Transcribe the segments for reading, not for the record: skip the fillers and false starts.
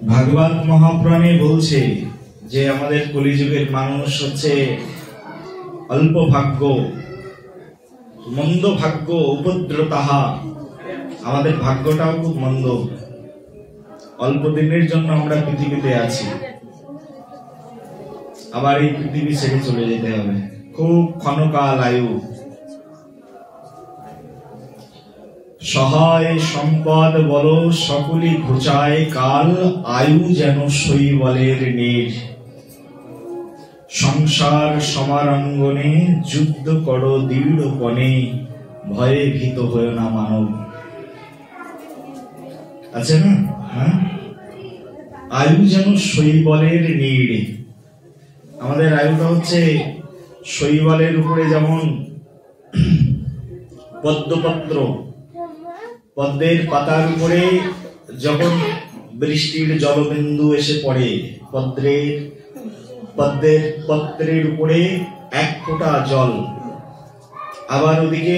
ভাগবত মহাপুরাণে বলছে যে আমাদের কলিযুগের মানুষ হচ্ছে অল্প ভাগ্য, মন্দ ভাগ্য, উপদ্রতাহা। আমাদের ভাগ্যটাও খুব মন্দ, অল্প দিনের জন্য আমরা পৃথিবীতে আছি, আবার এই পৃথিবী ছেড়ে চলে যেতে হবে। খুব ক্ষণকাল আয়ু, সহায় সম্পদ বল সকলি ঘোচায় কাল, আয়ু যেন শৈবলের নীড়। সংসার সমারঙ্গনে যুদ্ধ করো দৃঢ়পণে, ভয়ে ভীত হয়ে না মানব। আছে না? হ্যাঁ, আয়ু যেন শৈবলের নীড়। আমাদের আয়ুটা হচ্ছে শৈবলের উপরে, যেমন পদ্মপত্র, পদ্মের পাতার উপরে যখন বৃষ্টির জলবিন্দু এসে পড়ে, পত্রের উপরে এক ফোঁটা জল, আবার ওদিকে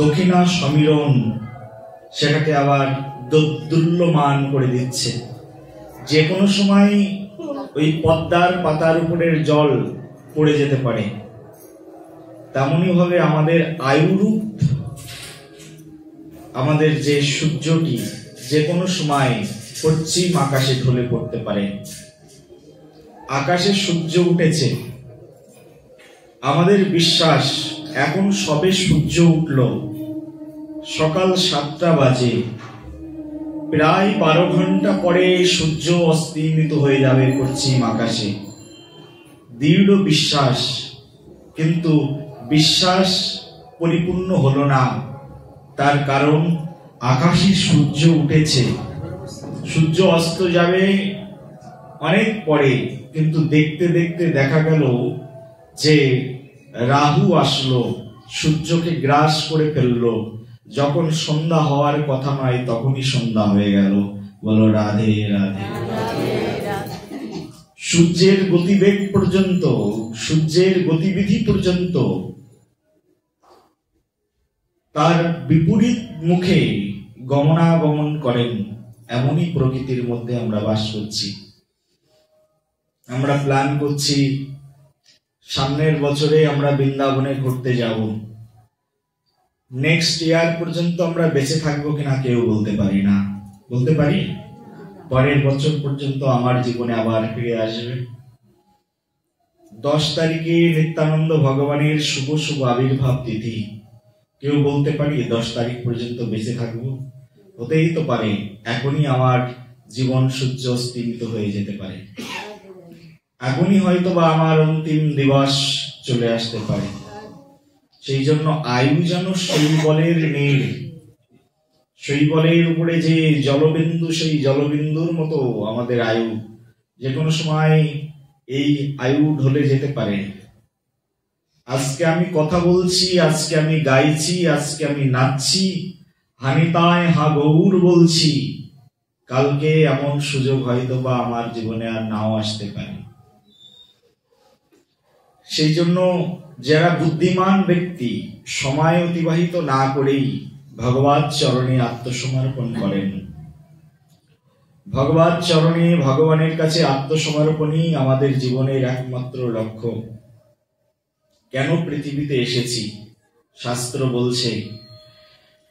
দক্ষিণা সমীরণ সেটাকে আবার দোদুল্যমান করে দিচ্ছে। যে কোনো সময় ওই পদ্মার পাতার উপরের জল পড়ে যেতে পারে। তেমনি ভাবে আমাদের আয়ুরূপ, আমাদের যে সূর্যটি যে কোনো সময় পশ্চিম আকাশে ঢলে পড়তে পারে। আকাশে সূর্য উঠেছে, আমাদের বিশ্বাস এখন সবে সূর্য উঠল, সকাল 7টা বাজে, প্রায় 12 ঘন্টা পরে সূর্য অস্তমিত হয়ে যাবে পশ্চিম আকাশে। দৃঢ় বিশ্বাস, কিন্তু বিশ্বাস পরিপূর্ণ হলো না। তার কারণ আকাশে সূর্য উঠেছে, সূর্য অস্ত যাবে অনেক পরে, কিন্তু দেখতে দেখতে দেখা গেল যে রাহু আসলো, সূর্যকে গ্রাস করে ফেললো। যখন সন্ধ্যা হওয়ার কথা নয় তখনই সন্ধ্যা হয়ে গেল। বলো রাধে রাধে। সূর্যের গতিবেগ পর্যন্ত, সূর্যের গতিবিধি পর্যন্ত তার বিপরীত মুখে গমনাগমন করেন। এমনই প্রকৃতির মধ্যে আমরা বাস করছি। আমরা প্ল্যান করছি সামনের বছরে আমরা বৃন্দাবনে ঘুরতে যাব। নেক্সট ইয়ার পর্যন্ত আমরা বেঁচে থাকবো কিনা কেউ বলতে পারি না। বলতে পারি পরের বছর পর্যন্ত আমার জীবনে আবার ফিরে আসবে। 10 তারিখে নিত্যানন্দ ভগবানের শুভ শুভ আবির্ভাব তিথি। কেউ বলতে পারি 10 তারিখ পর্যন্ত বেঁচে থাকবো? হতেই তো পারে এখনই আমার জীবন সূর্য অস্তমিত হয়ে যেতে পারে, এখনই হয়তো বা আমার অন্তিম দিবস চলে আসতে পারে। সেই জন্য আয়ু যেন শৈবলের নীড়। শৈবলের উপরে যে জলবিন্দু, সেই জলবিন্দুর মতো আমাদের আয়ু। যে কোনো সময় এই আয়ু ঢলে যেতে পারে। আজকে আমি কথা বলছি, আজকে আমি গাইছি, আজকে আমি নাচছি, হানিতায় হা গৌর বলছি, কালকে এমন সুযোগ হয়তো বা আমার জীবনে আর নাও আসতে পারে। সেই জন্য যারা বুদ্ধিমান ব্যক্তি সময় অতিবাহিত না করেই ভগবত চরণে আত্মসমর্পণ করেন। ভগবত চরণে, ভগবানের কাছে আত্মসমর্পণই আমাদের জীবনের একমাত্র লক্ষ্য। কেন পৃথিবীতে এসেছি? শাস্ত্র বলছে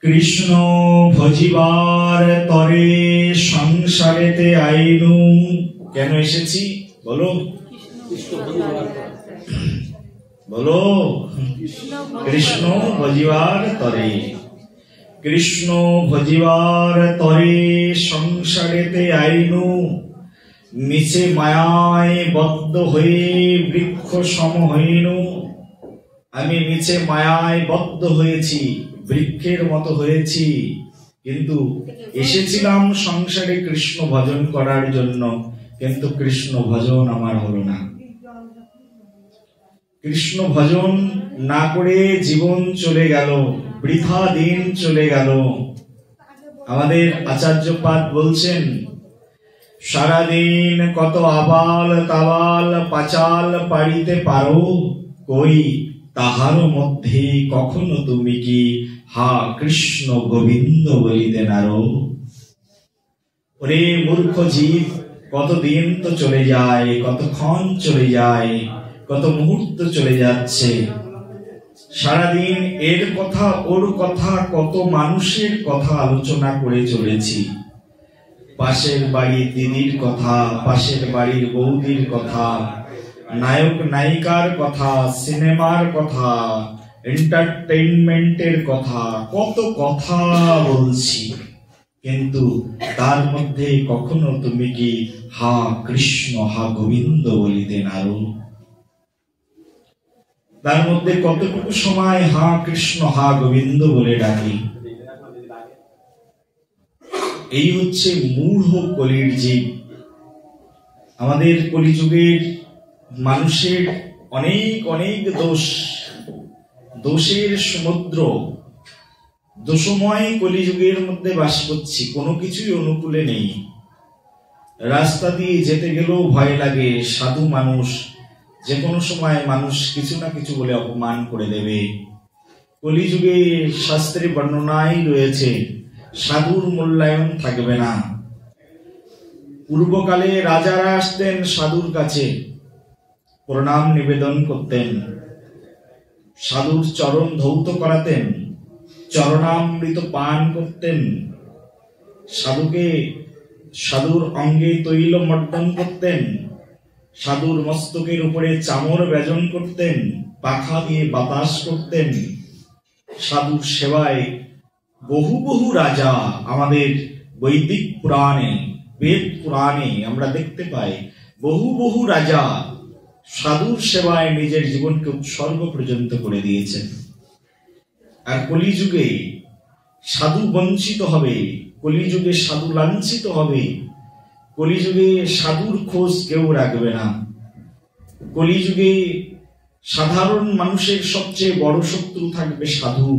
কৃষ্ণ ভজিবার তরে সংসারেতে আইনু। কেন এসেছি বলো? বলো, কৃষ্ণ ভজিবার তরে। কৃষ্ণ ভজিবার তরে সংসারেতে আইনু, নিচে মায়ায় বদ্ধ হয়ে বৃক্ষ সম হইনু। আমি নিচে মায়ায় বদ্ধ হয়েছি, বৃক্ষের মতো হয়েছি, কিন্তু এসেছিলাম সংসারে কৃষ্ণ ভজন করার জন্য, কিন্তু কৃষ্ণ ভজন আমার হলো না। কৃষ্ণ ভজন না করে জীবন চলে গেল, বৃথা দিন চলে গেল। আমাদের আচার্যপাদ বলছেন, সারাদিন কত আবাল তাবাল পাচাল পাড়িতে পারো, কই তাহার মধ্যে কখনো তুমি কি হা কৃষ্ণ গোবিন্দ বলিতে নারো। ওরে মূর্খ জীব, কতদিন তো চলে যায়, কতক্ষণ চলে যায়, কত মুহূর্ত চলে যাচ্ছে। সারাদিন এর কথা ওর কথা, কত মানুষের কথা আলোচনা করে চলেছি। পাশের বাড়ির দিদির কথা, পাশের বাড়ির বৌদির কথা, নায়ক নায়িকার কথা, সিনেমার কথা, এন্টারটেইনমেন্টের কথা, কত কথা বলছি, কিন্তু তার মধ্যে কখনো তুমি কি হা কৃষ্ণ হা গোবিন্দ বলিতে নারো? তার মধ্যে কতটুকু সময় হা কৃষ্ণ হা গোবিন্দ বলে ডাকি? এই হচ্ছে মূঢ় কলির জীব। আমাদের কলিযুগের মানুষের অনেক অনেক দোষ, দোষের সমুদ্র, দোষময় কলিযুগের মধ্যে বাস করছি। কোনো কিছুই অনুকূলে নেই। রাস্তা দিয়ে যেতে গেলেও ভয় লাগে। সাধু মানুষ, যে কোনো সময় মানুষ কিছু না কিছু বলে অপমান করে দেবে। কলিযুগে শাস্ত্রে বর্ণনাই রয়েছে, সাধুর মূল্যায়ন থাকবে না। পূর্বকালে রাজারা আসতেন সাধুর কাছে, প্রণাম নিবেদন করতেন, সাধুর চরণ ধৌত করাতেন, চরণামৃত পান করতেন, সাধুর অঙ্গে তৈল মর্দন করতেন, সাধুর মস্তকের উপরে চামর বেজন করতেন, পাখা দিয়ে বাতাস করতেন। সাধুর সেবায় বহু বহু রাজা আমাদের বৈদিক পুরাণে, বেদ পুরাণে আমরা দেখতে পাই, বহু বহু রাজা সাধুর সেবায় নিজের জীবনকে উৎসর্গ পর্যন্ত করে দিয়েছেন। আর কলিযুগে সাধু বঞ্চিত হবে, কলিযুগে সাধু লাঞ্ছিত হবে, কলিযুগে সাধুর খোঁজ কেউ রাখবে না। কলিযুগে সাধারণ মানুষের সবচেয়ে বড় শত্রু থাকবে সাধু,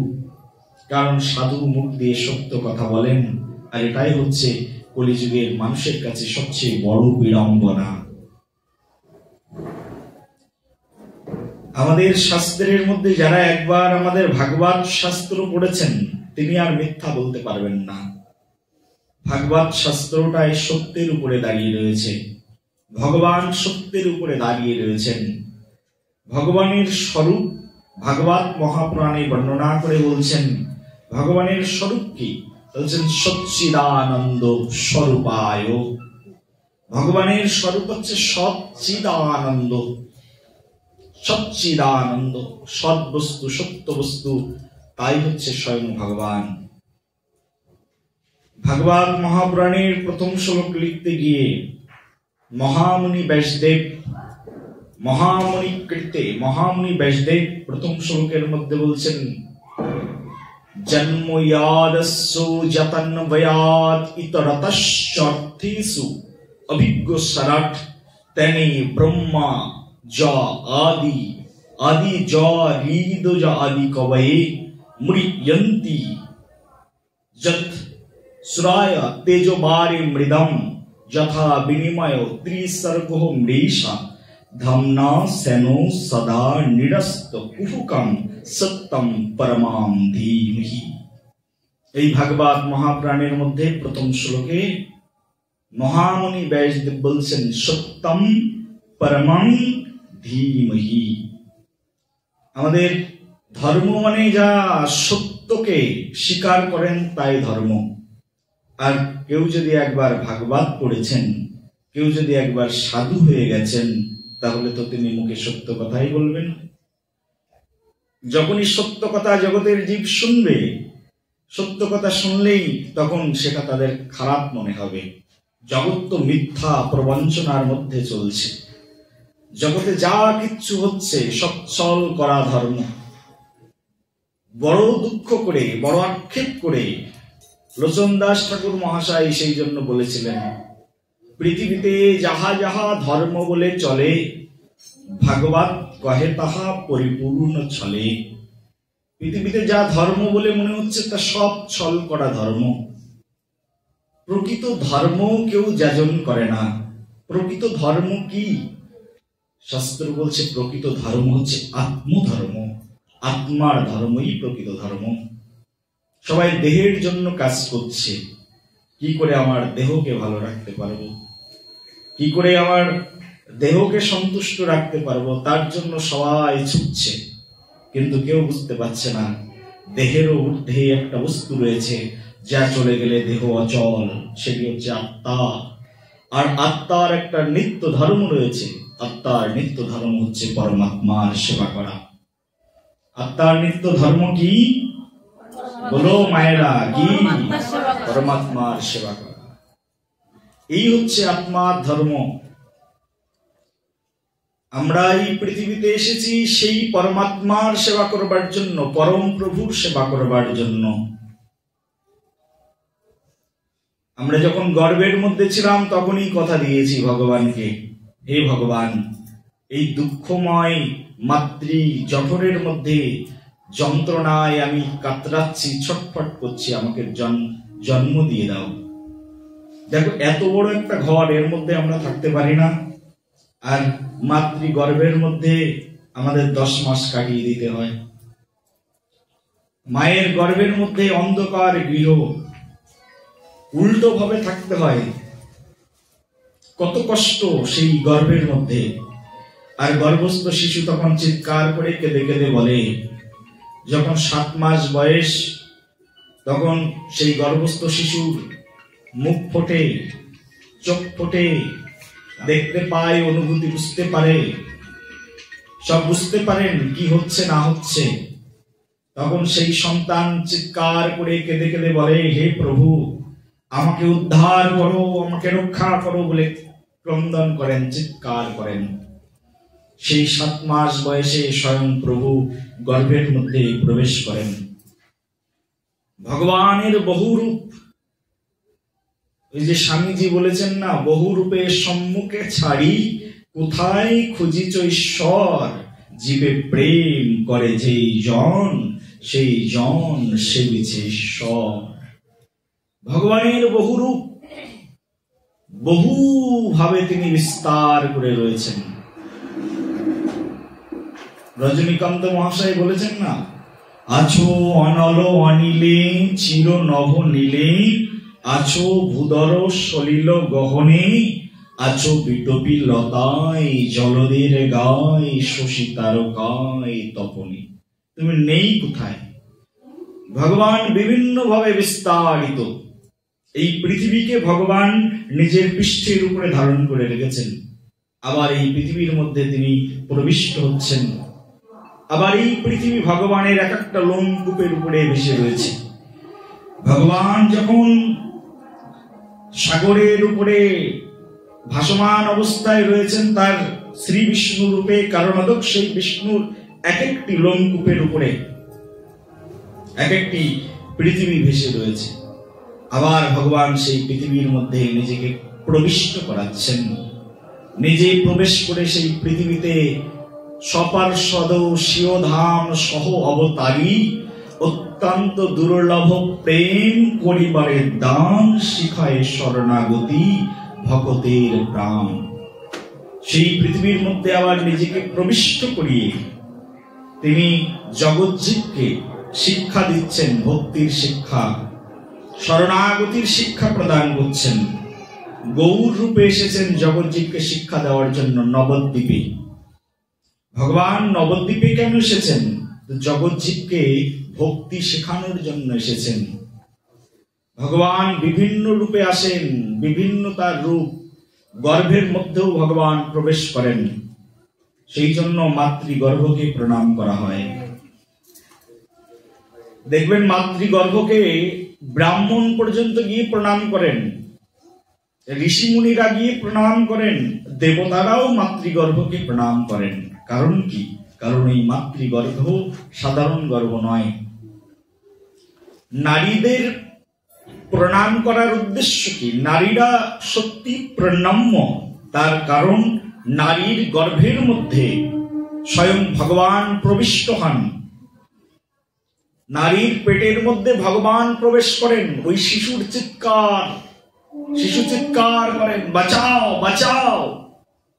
কারণ সাধু মুখ দিয়ে সত্য কথা বলেন। আর এটাই হচ্ছে কলিযুগের মানুষের কাছে সবচেয়ে বড় বিড়ম্বনা। আমাদের শাস্ত্রের মধ্যে যারা একবার আমাদের ভাগবত শাস্ত্র পড়েছেন, তিনি আর মিথ্যা বলতে পারবেন না। ভাগবত শাস্ত্রটাই সত্যের উপরে দাঁড়িয়ে রয়েছে, ভগবান সত্যের উপরে দাঁড়িয়ে রয়েছেন। ভগবানের স্বরূপ ভাগবত মহাপুরাণে বর্ণনা করে বলছেন, ভগবানের স্বরূপ কি? বলছেন সচ্চিদানন্দ স্বরূপায়। ভগবানের স্বরূপ হচ্ছে সচ্চিদানন্দ। সচ্চিদানন্দ, সৎ বস্তু, সত্য বস্তু, তাই হচ্ছে স্বয়ং ভগবান। ভাগবত মহাপুরাণের প্রথম শ্লোক লিখতে গিয়ে মহামুনি ব্যাসদেব, মহামুনি ব্যাসদেব প্রথম শ্লোকের মধ্যে বলছেন, জন্ময়াদস্য যতন্বয়াৎ ইতরতশ্চার্থেষু অভিজ্ঞ সরাট তেনে ব্রহ্মা যা আদি যা হৃদ যা আদি কবয়ে মৃয়ন্তি যত সুরায় তেজবারে মৃদম যথা বিনিময় ত্রিসর্গো মৃষা ধামনা সেনো সদা নিরস্ত কুহুকম সত্যম পরমাম ধীমহি। এই ভাগবত মহাপুরাণের মধ্যে প্রথম শ্লোকে মহামুনি ব্যাসদেব বলছেন সত্যম পরমং ধীমহি। আমাদের ধর্ম মানে যা সত্যকে স্বীকার করেন তাই ধর্ম। আর কেউ যদি একবার ভাগবত পড়েছেন, কেউ যদি একবার সাধু হয়ে গেছেন, তাহলে তো তিনি মুখে সত্য কথাই বলবেন। যখনই সত্য কথা জগতের জীব শুনবে, সত্য কথা শুনলেই তখন সেটা তাদের খারাপ মনে হবে। জগৎ তো মিথ্যা প্রবঞ্চনার মধ্যে চলছে, জগতে যা কিচ্ছু হচ্ছে সব ছল করা ধর্ম। বড় দুঃখ করে, বড় আক্ষেপ করে লোচন দাস ঠাকুর মহাশয় সেই জন্য বলেছিলেন, পৃথিবীতে যাহা যাহা ধর্ম বলে চলে, ভাগবত কহে তাহা পরিপূর্ণ ছলে। পৃথিবীতে যা ধর্ম বলে মনে হচ্ছে তা সব ছল করা ধর্ম। প্রকৃত ধর্ম কেউ যাজন করে না। প্রকৃত ধর্ম কি? শাস্ত্র বলছে প্রকৃত ধর্ম হচ্ছে আত্মধর্ম। আত্মার ধর্মই প্রকৃত ধর্ম। সবাই দেহের জন্য কাজ করছে, কি করে আমার দেহকে ভালো রাখতে পারবো, কি করে আমার দেহকে সন্তুষ্ট রাখতে পারবো, তার জন্য সবাই ছুটছে। কিন্তু কেউ বুঝতে পারছে না দেহের ঊর্ধ্বে একটা বস্তু রয়েছে যা চলে গেলে দেহ অচল, সেটি হচ্ছে আত্মা। আর আত্মার একটা নিত্য ধর্ম রয়েছে। আত্মার নিত্য ধর্ম হচ্ছে পরমাত্মার সেবা করা। আত্মার নিত্য ধর্ম কি বলো মায়েরা? কি? পরমাত্মার সেবা করা। এই হচ্ছে আত্মার ধর্ম। আমরা এই পৃথিবীতে এসেছি সেই পরমাত্মার সেবা করবার জন্য, পরম প্রভুর সেবা করবার জন্য। আমরা যখন গর্ভের মধ্যে ছিলাম তখনই কথা দিয়েছি ভগবানকে, হে ভগবান, এই দুঃখময় মাতৃ জঠরের মধ্যে যন্ত্রণায় আমি কাতরাচ্ছি, ছটফট করছি, আমাকে জন্ম দিয়ে দাও। দেখো, এত বড় একটা ঘর, এর মধ্যে আমরা থাকতে পারি না, আর মাতৃ গর্ভের মধ্যে আমাদের 10 মাস কাটিয়ে দিতে হয়। মায়ের গর্ভের মধ্যে অন্ধকার গৃহ, উল্টো ভাবে থাকতে হয়। কত কষ্ট সেই গর্ভের মধ্যে। আর গর্ভস্থ শিশু তখন চিৎকার করে কেঁদে কেঁদে বলে, যখন 7 মাস বয়স, তখন সেই গর্ভস্থ শিশুর মুখ ফোটে, চোখ ফোটে, দেখতে পায়, অনুভূতি বুঝতে পারে, সব বুঝতে পারেন কি হচ্ছে না হচ্ছে। তখন সেই সন্তান চিৎকার করে কেঁদে কেঁদে বলে, হে প্রভু, আমাকে উদ্ধার করো, আমাকে রক্ষা করো বলে ক্রন্দন করেন, চিৎকার করেন। সেই 7 মাস বয়সে স্বয়ং প্রভু গর্ভের মধ্যে প্রবেশ করেন। ভগবানের বহুরূপ, ওই যে স্বামীজি বলেছেন না, বহুরূপে সম্মুখে ছাড়ি কোথায় খুঁজিছ ঈশ্বর, জীবে প্রেম করে যেই জন, সেই জন সেবিছে ঈশ্বর। ভগবানের বহুরূপ, বহু ভাবে তিনি বিস্তার করে রয়েছেন। রজনীকান্ত মহাশয় বলেছেন না, আছো অনল অনিলে চির নভ নীলে, আছো ভূদর সলিল গহনে, আছো বিটপি লতায় জলদের গায়, শশী তারকায় তপনে। তুমি নেই কোথায়? ভগবান বিভিন্ন ভাবে বিস্তারিত। এই পৃথিবীকে ভগবান নিজের পৃষ্ঠের উপরে ধারণ করে রেখেছেন। আবার এই পৃথিবীর মধ্যে তিনি প্রবিষ্ট হচ্ছেন। আবার এই পৃথিবী ভগবানের এক একটা লোমকূপের উপরে ভেসে রয়েছে। ভগবান যখন সাগরের উপরে ভাসমান অবস্থায় রয়েছেন, তার শ্রী বিষ্ণু রূপে কারণোদক সেই বিষ্ণুর এক একটি লোমকূপের উপরে এক একটি পৃথিবী ভেসে রয়েছে। আবার ভগবান সেই পৃথিবীর মধ্যে নিজেকে প্রবিষ্ট করাচ্ছেন। নিজে প্রবেশ করে সেই পৃথিবীতে সপার্ষদ শিওধাম সহ অবতারী, অত্যন্ত দুর্লভ প্রেম করিবারের দান, শিখায় শরণাগতি ভক্তের প্রাণ। সেই পৃথিবীর মধ্যে আবার নিজেকে প্রবিষ্ট করিয়ে তিনি জগজ্জীবকে শিক্ষা দিচ্ছেন, ভক্তির শিক্ষা, শরণাগতির শিক্ষা প্রদান করছেন। গৌর রূপে এসেছেন জগজ্জীবকে শিক্ষা দেওয়ার জন্য নবদ্বীপে। ভগবান নবদ্বীপে কেন এসেছেন? জগজ্জীবকে ভক্তি শেখানোর জন্য এসেছেন। ভগবান বিভিন্ন রূপে আসেন, বিভিন্ন তার রূপ। গর্ভের মধ্যেও ভগবান প্রবেশ করেন। সেই জন্য মাতৃগর্ভকে প্রণাম করা হয়। দেখবেন মাতৃগর্ভকে ব্রাহ্মণ পর্যন্ত গিয়ে প্রণাম করেন, ঋষি মুনিরা গিয়ে প্রণাম করেন, দেবতারাও মাতৃগর্ভকে প্রণাম করেন। কারণ কি? কারণ এই মাতৃগর্ভ সাধারণ গর্ভ নয়। নারীদের প্রণাম করার উদ্দেশ্য কি? নারীরা সত্যি প্রণম্য, তার কারণ নারীর গর্ভের মধ্যে স্বয়ং ভগবান প্রবিষ্ট হন। নারীর পেটের মধ্যে ভগবান প্রবেশ করেন। ওই শিশুর চিৎকার, শিশু চিৎকার করেন, বাঁচাও বাঁচাও।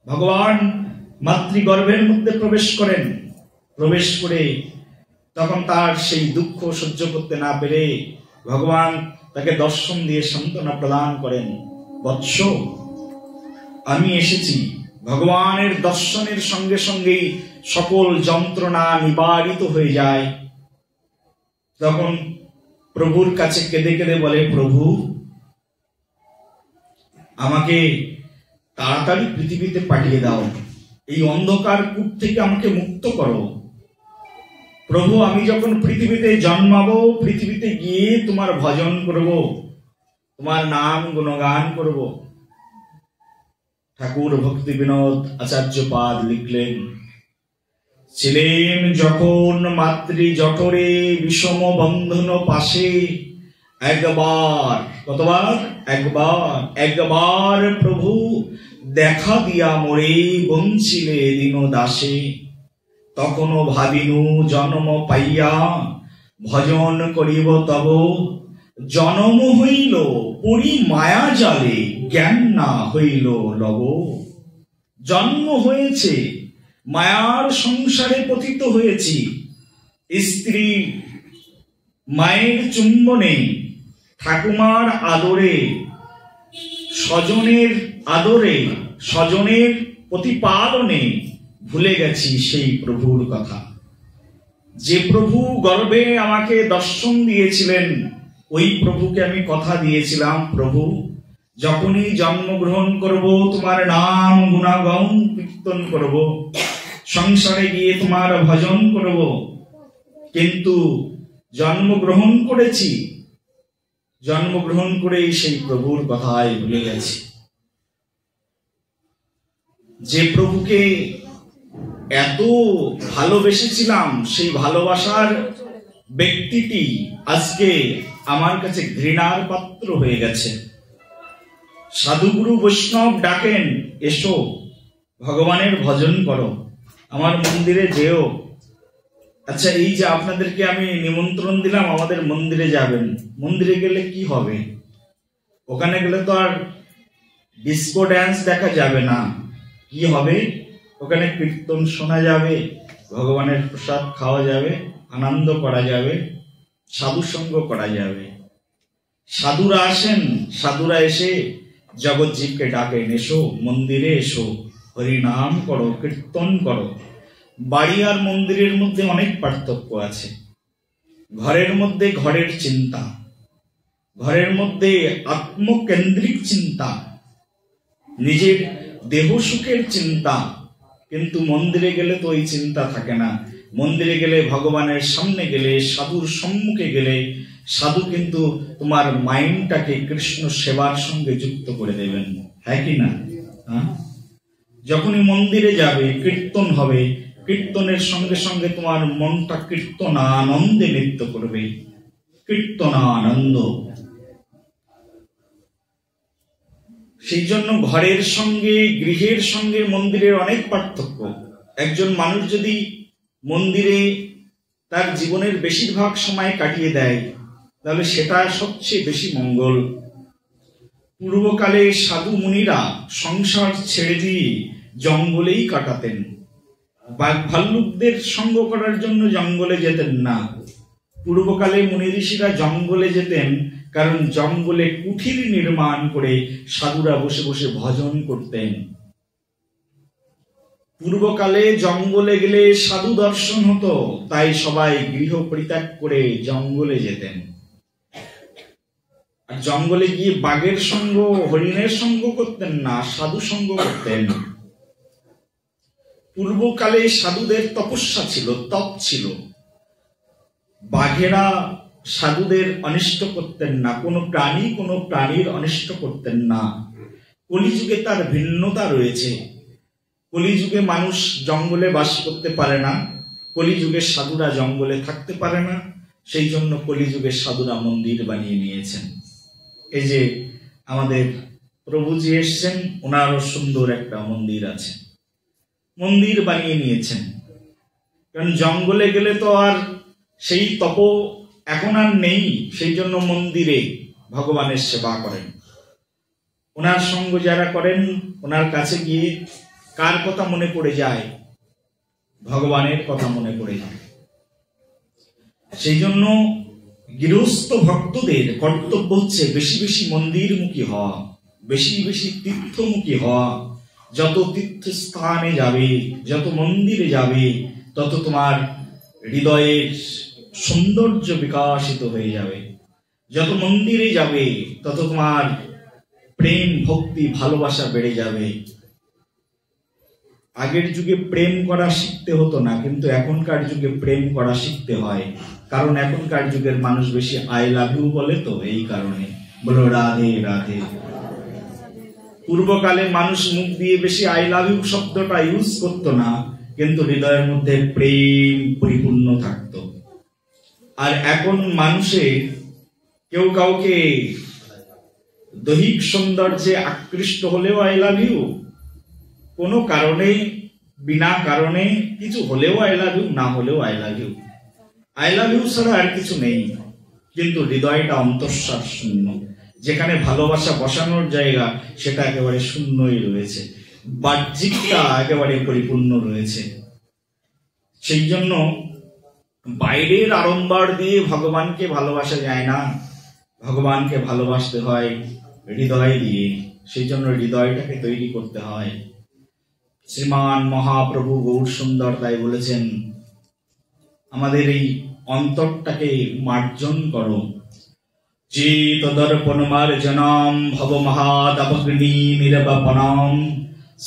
ভগবান মাতৃগর্ভের মধ্যে প্রবেশ করেন। প্রবেশ করে তখন তার সেই দুঃখ সহ্য করতে না পেরে ভগবান তাকে দর্শন দিয়ে সান্ত্বনা প্রদান করেন, বৎস আমি এসেছি। ভগবানের দর্শনের সঙ্গে সঙ্গেই সকল যন্ত্রণা নিবারিত হয়ে যায়। তখন প্রভুর কাছে কেঁদে কেঁদে বলে, প্রভু আমাকে তাড়াতাড়ি পৃথিবীতে পাঠিয়ে দাও, এই অন্ধকার কূপ থেকে আমাকে মুক্ত করো। প্রভু আমি যখন পৃথিবীতে জন্মাবো, পৃথিবীতে গিয়ে তোমার ভজন করব, তোমার নাম গুণগান করব। ঠাকুর ভক্তি বিনোদ আচার্যপাদ লিখলেন, ছিলেন যখন মাতৃ জঠরে বিষম বন্ধন পাশে, একবার, কতবার? একবার প্রভু দেখা দিয়া মোরে বঞ্চিলে দিন দাসে। তখনও ভাবিনু জন্ম পাইয়া ভজন করিব তব, জন্ম হইল পরি মায়া জালে জ্ঞান না হইল লব। জন্ম হয়েছে, মায়ার সংসারে পতিত হয়েছি। স্ত্রী মায়ের চুম্বনে, ঠাকুমার আদরে, স্বজনের আদরে, স্বজনের প্রতিপালনে ভুলে গেছি সেই প্রভুর কথা। যে প্রভু গর্ভে আমাকে দর্শন দিয়েছিলেন, ওই প্রভুকে আমি কথা দিয়েছিলাম, প্রভু যখনই জন্মগ্রহণ করব তোমার নাম গুণাগান কীর্তন করব, সংসারে গিয়ে তোমার ভজন করব। কিন্তু জন্মগ্রহণ করেছি, জন্মগ্রহণ করেই সেই প্রভুর কথাই ভুলে গেছি। যে প্রভুকে এত ভালোবেসেছিলাম, সেই ভালোবাসার ব্যক্তিটি আজকে আমার কাছে ঘৃণার পাত্র হয়ে গেছে। সাধুগুরু বৈষ্ণব ডাকেন, এসো ভগবানের ভজন করো, আমার মন্দিরে যেও। আচ্ছা, এই যে আপনাদেরকে আমি নিমন্ত্রণ দিলাম আমাদের মন্দিরে যাবেন, মন্দিরে গেলে কি হবে? ওখানে গেলে তো আর ডিস্কো ড্যান্স দেখা যাবে না। কি হবে? ওখানে কীর্তন শোনা যাবে, ভগবানের প্রসাদ খাওয়া যাবে, আনন্দ করা যাবে, সাধু সঙ্গ করা যাবে। সাধুরা আসেন, সাধুরা এসে জগৎজীবকে ডাকেন, এসো মন্দিরে এসো, হরি নাম করো, কীর্তন করো। বাড়ি আর মন্দিরের মধ্যে অনেক পার্থক্য আছে। ঘরের মধ্যে ঘরের চিন্তা, ঘরের মধ্যে আত্মকেন্দ্রিক চিন্তা, নিজের দেহ সুখের চিন্তা। কিন্তু মন্দিরে গেলে তো ওই চিন্তা থাকে না। মন্দিরে গেলে, ভগবানের সামনে গেলে, সাধুর সম্মুখে গেলে, সাধু কিন্তু তোমার মাইন্ডটাকে কৃষ্ণ সেবার সঙ্গে যুক্ত করে দেবেন, হ্যাঁ কি না? যখনই মন্দিরে যাবে, কীর্তন হবে, কীর্তনের সঙ্গে সঙ্গে তোমার মনটা কীর্তনানন্দে নৃত্য করবে, কীর্তনানন্দ। সেই জন্য ঘরের সঙ্গে, গৃহের সঙ্গে মন্দিরের অনেক পার্থক্য। একজন মানুষ যদি মন্দিরে তার জীবনের বেশিরভাগ সময় কাটিয়ে দেয়, তাহলে সেটা সবচেয়ে বেশি মঙ্গল। পূর্বকালে সাধু মুনিরা সংসার ছেড়ে দিয়ে জঙ্গলেই কাটাতেন। বাঘ ভাল্লুকদের সঙ্গ করার জন্য জঙ্গলে যেতেন না। পূর্বকালে মুনি ঋষিরা জঙ্গলে যেতেন, কারণ জঙ্গলে কুঠির নির্মাণ করে সাধুরা বসে বসে ভজন করতেন। পূর্বকালে জঙ্গলে গেলে সাধু দর্শন হতো, তাই সবাই গৃহ পরিত্যাগ করে জঙ্গলে যেতেন। আর জঙ্গলে গিয়ে বাঘের সঙ্গ, হরিণের সঙ্গ করতেন না, সাধু সঙ্গ করতেন। পূর্বকালে সাধুদের তপস্যা ছিল, তপ ছিল। বাঘেরা সাধুদের অনিষ্ট করতেন না, কোনো প্রাণী কোনো প্রাণীর অনিষ্ট করতেন না। কলিযুগে তার ভিন্নতা রয়েছে। কলিযুগে মানুষ জঙ্গলে বাস করতে পারে না, কলিযুগের সাধুরা জঙ্গলে থাকতে পারে না। সেই জন্য কলিযুগের সাধুরা মন্দির বানিয়ে নিয়েছেন। এই যে আমাদের প্রভুজি এসছেন, ওনারও সুন্দর একটা মন্দির আছে, মন্দির বানিয়ে নিয়েছেন। কারণ জঙ্গলে গেলে তো আর সেই তপ এখন আর নেই, সেই জন্য মন্দিরে ভগবানের সেবা করেন। ওনার সঙ্গ যারা করেন, ওনার কাছে গিয়ে কার কথা মনে পড়ে যায়? ভগবানের কথা মনে পড়ে যায়। সেই জন্য গৃহস্থ ভক্তদের কর্তব্য হচ্ছে বেশি বেশি মন্দিরমুখী হওয়া, বেশি বেশি তীর্থমুখী হওয়া। যত তীর্থস্থানে যাবে, যত মন্দিরে যাবে, তত তোমার হৃদয়ের সৌন্দর্য বিকাশিত হয়ে যাবে। যত মন্দিরে যাবে, তত তোমার প্রেম, ভক্তি, ভালোবাসা বেড়ে যাবে। আগের যুগে প্রেম করা শিখতে হতো না, কিন্তু এখনকার যুগে প্রেম করা শিখতে হয়। কারণ এখনকার যুগের মানুষ বেশি আই লাভ ইউ বলে, তো এই কারণে বলো রাধে রাধে। পূর্বকালে মানুষ মুখ দিয়ে বেশি আই লাভ ইউ শব্দটা ইউজ করতো না, কিন্তু হৃদয়ের মধ্যে প্রেম পরিপূর্ণ থাকতো। আর এখন মানুষে কেউ কাউকে দৈহিক সৌন্দর্যে আকৃষ্ট হলেও আই লাভ ইউ, কোনো কারণে, বিনা কারণে কিছু হলেও আই লাভ ইউ, না হলেও I love you. I love you ছাড়া আর কিছু নেই, কিন্তু হৃদয়টা অন্তঃশ্বাস শূন্য। যেখানে ভালোবাসা বসানোর জায়গা, সেটা একেবারে শূন্যই রয়েছে, বাহ্যিকটা একেবারে পরিপূর্ণ রয়েছে। সেই জন্য বাইরের আড়ম্বর দিয়ে ভগবানকে ভালোবাসা যায় না, ভগবানকে ভালোবাসতে হয় হৃদয় দিয়ে। সেই জন্য হৃদয়টাকে তৈরি করতে হয়। শ্রীমান মহাপ্রভু গৌর সুন্দর তাই বলেছেন, আমাদের এই অন্তরটাকে মার্জন করো। চেত দর্পণ মার্জনাম ভব মহাদগ্নি নিরবপনাম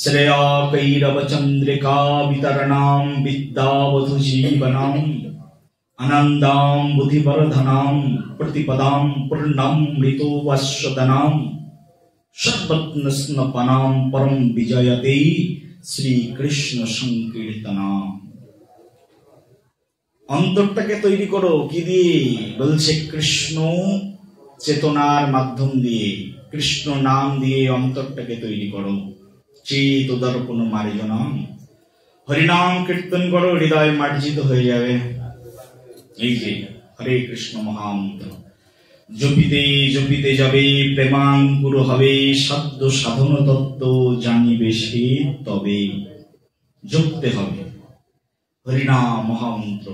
শ্রেয়া কৈরব চন্দ্রিকা বিতরণাম বিদ্যাবধু জীবনাম আনন্দাম বুদ্ধিবর্ধনাম প্রতিপদাম পূর্ণাম মৃতোবশ্বদনাম সর্বত্নস্নপনাম পরম বিজয়তে শ্রীকৃষ্ণ সংকীর্তনাম। অন্তরটাকে তৈরি করো কি দিয়ে? বলছে কৃষ্ণ চেতনার মাধ্যম দিয়ে, কৃষ্ণ নাম দিয়ে অন্তরটাকে তৈরি করো। চেত দর্পণ মার্জনাম, হরিনাম কীর্তন করো, হৃদয় মার্জিত হয়ে যাবে। এই যে হরে কৃষ্ণ মহামন্ত্র জপিতে জপিতে যাবে, প্রেমাঙ্কুর হবে, সাধ্য সাধন তত্ত্ব জানিবে সে তবে। জপতে হবে হরিনাম মহামন্ত্র,